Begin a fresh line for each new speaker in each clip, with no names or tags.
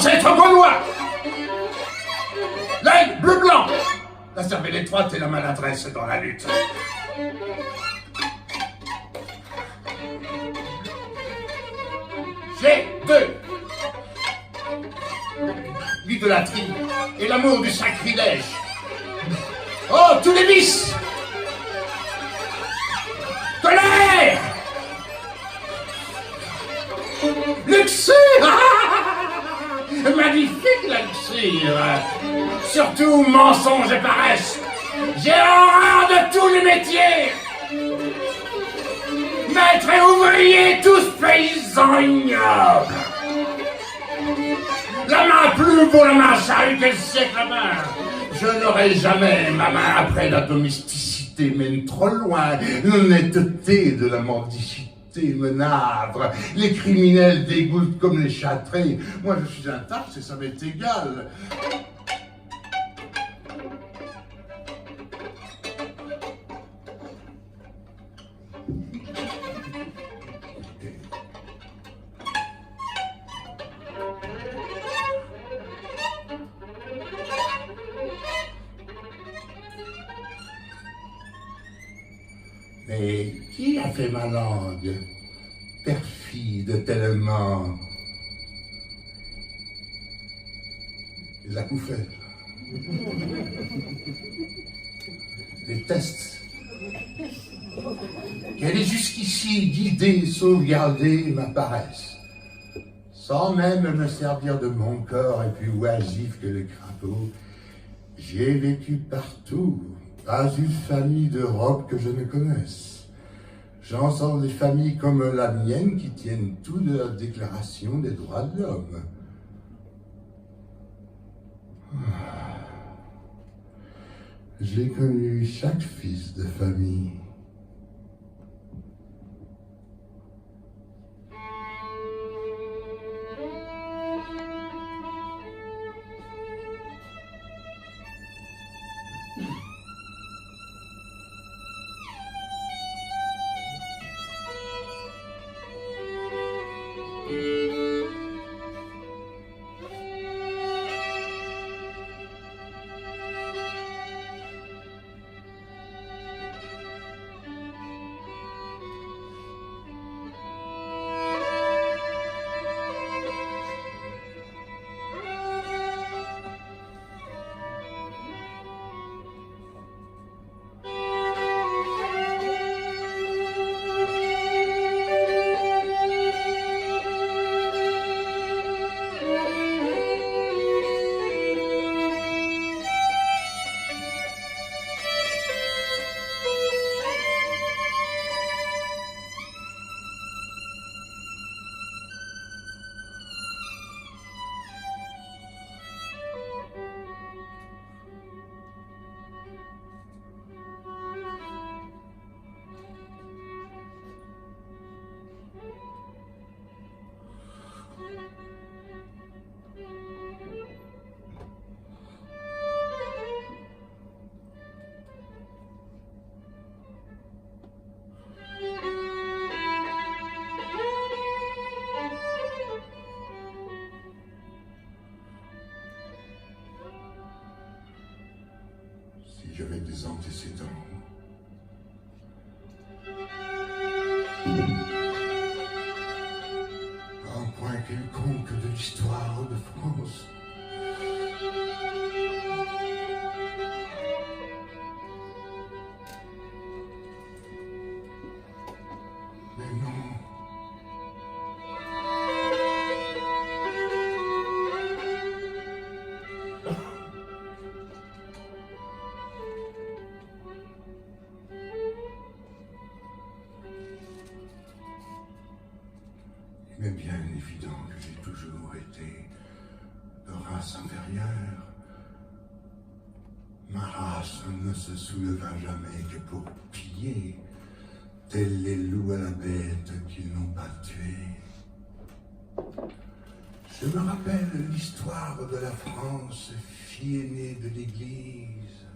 pensais être gaulois. L'œil bleu-blanc, la cervelle étroite et la maladresse dans la lutte. J'ai deux. L'idolâtrie et l'amour du sacrilège. Oh, tous les vices. Colère. Luxure. Magnifique la luxure. Surtout mensonge et paresse. J'ai horreur de tous les métiers. Maîtres et ouvriers, tous paysans ignobles. La main plume pour la main charrue, quel siècle la main. Je n'aurai jamais ma main après la domesticité mène trop loin. L'honnêteté de la mendicité me navre. Les criminels dégoûtent comme les châtrés. Moi je suis un tarse et ça m'est égal. Mais qui a fait ma langue perfide tellement? Les acouphènes, les tests, qu'elle est jusqu'ici guidée, sauvegardée ma paresse, sans même me servir de mon corps et plus oisif que le crapaud. J'ai vécu partout. Pas une famille d'Europe que je ne connaisse. J'entends des familles comme la mienne qui tiennent tout de la déclaration des droits de l'homme. J'ai connu chaque fils de famille. J'avais des antécédents. Un point quelconque de l'histoire de France. Mais non. Il est bien évident que j'ai toujours été de race inférieure. Ma race ne se souleva jamais que pour piller, tels les loups à la bête qu'ils n'ont pas tué. Je me rappelle l'histoire de la France, fille aînée de l'Église.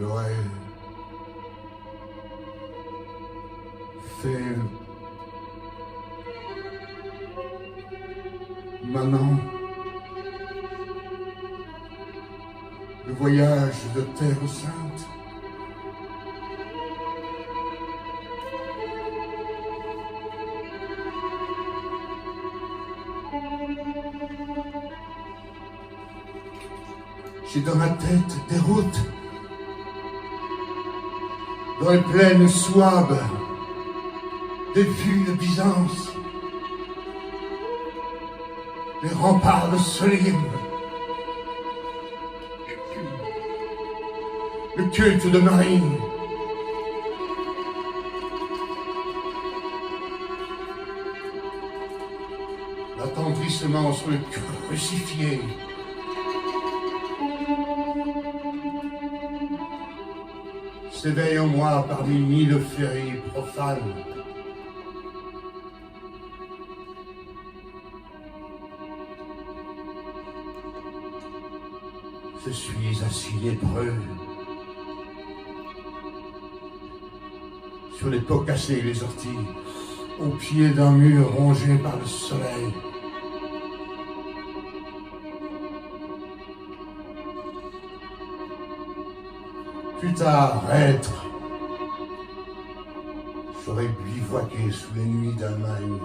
J'aurais fait maintenant le voyage de Terre Sainte. J'ai dans ma tête des routes, dans les plaines souabes, des vues de Byzance, les remparts de Solim, le culte de Marine, l'attendrissement sur le crucifié, s'éveille en moi parmi mille féeries profanes. Je suis assis lépreux, sur les pots cassés et les orties, au pied d'un mur rongé par le soleil. Plus tard, être, j'aurais bivouaqué sous les nuits d'Allemagne.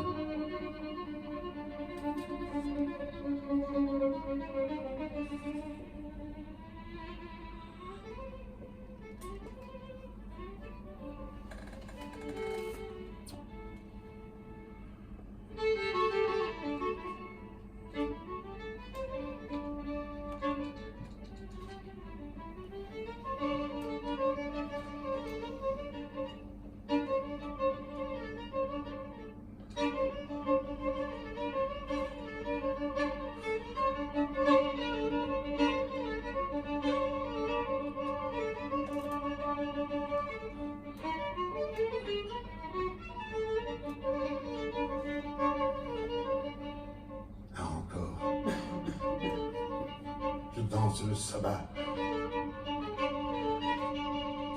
Danse le sabbat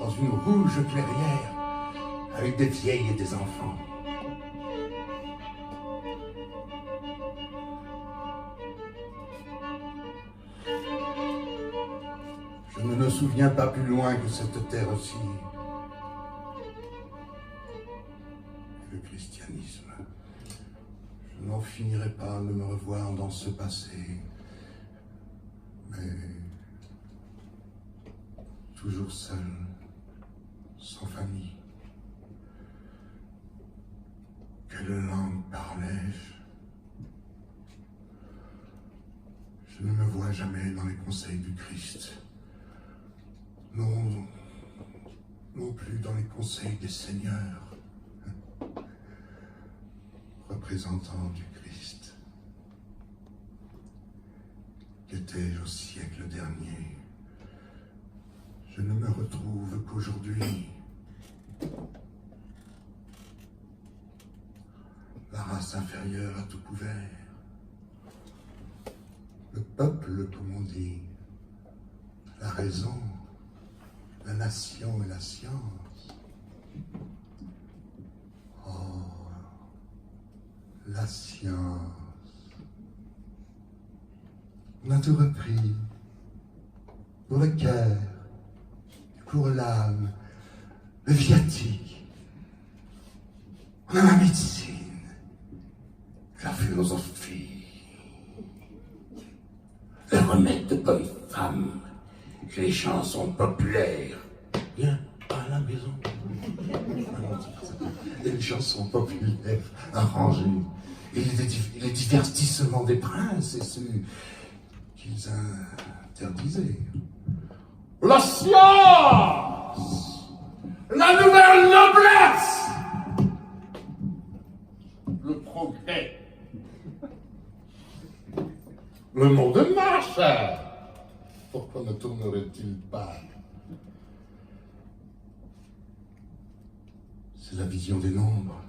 dans une rouge clairière avec des vieilles et des enfants. Je ne me souviens pas plus loin que cette terre-ci. Le christianisme. Je n'en finirai pas de me revoir dans ce passé. Mais toujours seul, sans famille. Quelle langue parlais-je? Je ne me vois jamais dans les conseils du Christ. Non plus dans les conseils des seigneurs, représentants du Christ. Qu'étais-je au siècle dernier? Je ne me retrouve qu'aujourd'hui. La race inférieure a tout couvert. Le peuple, comme on dit, la raison, la nation et la science. Oh, la science. On a tout repris, pour le cœur, pour l'âme, le viatique. On a la médecine, la philosophie, le remède de bonne femme, les chansons populaires. Viens à la maison. Les chansons populaires arrangées, et les divertissements des princes et ceux qu'ils interdisaient. La science! La nouvelle noblesse! Le progrès. Le mot de marche! Pourquoi ne tournerait-il pas? C'est la vision des nombres.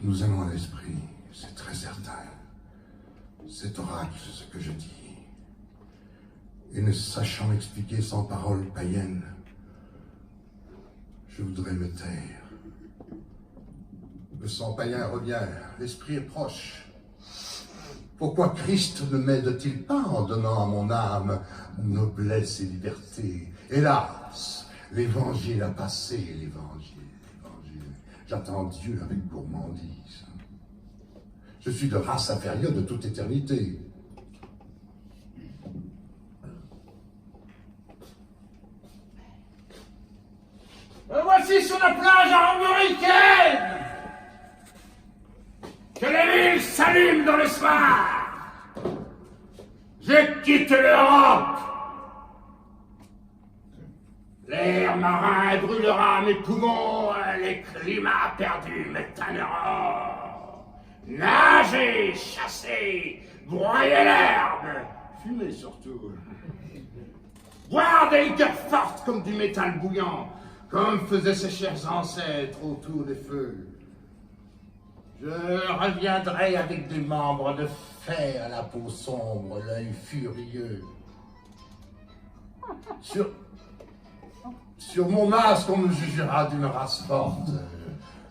Nous allons à l'esprit, c'est très certain. Cet oracle, c'est ce que je dis. et ne sachant expliquer sans parole païenne, je voudrais me taire. Le sang païen revient, l'esprit est proche. Pourquoi Christ ne m'aide-t-il pas en donnant à mon âme noblesse et liberté? Hélas, l'évangile a passé, l'évangile. J'attends Dieu avec gourmandise. Je suis de race inférieure de toute éternité.
Me voici sur la plage armoricaine. Que les villes s'allument dans le soir. Je quitte l'Europe. L'air marin brûlera mes poumons, les climats perdus m'éteigneront. Nager, chasser, broyer l'herbe, fumer surtout. Boire des liqueurs fortes comme du métal bouillant, comme faisaient ses chers ancêtres autour des feux. Je reviendrai avec des membres de fer, la peau sombre, l'œil furieux. Sur mon masque, on me jugera d'une race forte.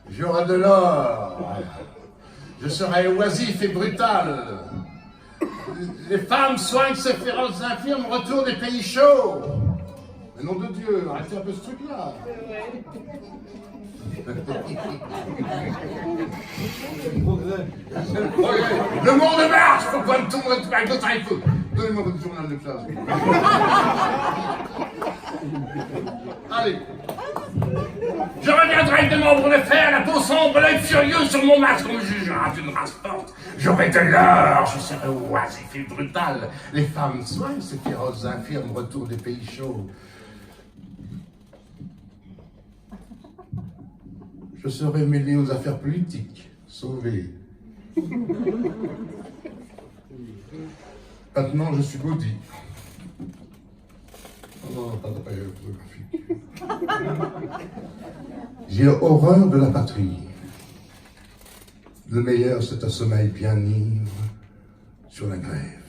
J'aurai de l'or. Je serai oisif et brutal. Les femmes soignent ces féroces infirmes, retour des pays chauds. Mais nom de Dieu, arrêtez un peu ce truc-là. Le monde marche, pourquoi tout le monde avec d'autres écoute. Donnez-moi votre journal de classe. Allez. Je reviendrai avec des membres de fer, la peau sombre, l'œil furieux sur mon masque, on me jugera d'une race forte. J'aurai de l'or, je serai oisif et brutal. Les femmes soignent ces féroces infirmes, retour des pays chauds. Je serai mêlé aux affaires politiques, sauvé. Maintenant, je suis maudit. Oh, pas d'appareil photographique. J'ai horreur de la patrie. Le meilleur, c'est un sommeil bien ivre sur la grève.